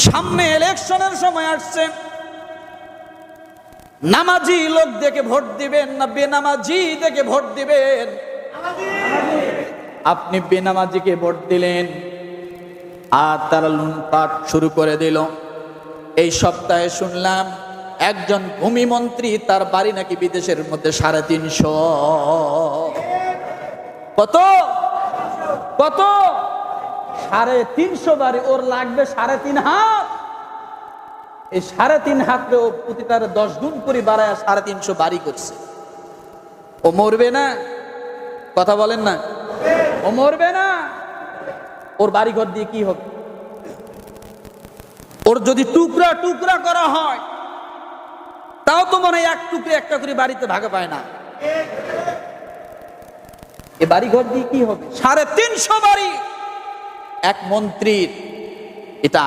সামনে ইলেকশনের সময় আসছে, নামাজি লোক দেখে ভোট দিবেন না বেনামাজি দেখে ভোট দিবেন? আপনি বেনামাজিকে ভোট দিলেন আর তারা লুটপাট শুরু করে দিল। এই সপ্তাহে শুনলাম একজন ভূমিমন্ত্রী, তার বাড়ি নাকি বিদেশের মধ্যে 350। কত কত 350 বাড়ি, ওর লাগবে 3.5 হাত। এই 3.5 হাতে ও প্রতি তার 10 গুণ করে বাড়ায় 350 বাড়ি করছে। ও মরবে না? কথা বলেন না, ও মরবে না? ওর বাড়ি ঘর দিয়ে কি হবে? ওর যদি টুকরা টুকরা করা হয় তাও তো মনে হয় এক টুকরে একটা করে বাড়িতে ভাগে পায় না। এ বাড়ি ঘর দিয়ে কি হবে? 350 বাড়ি এক মন্ত্রীর। এটা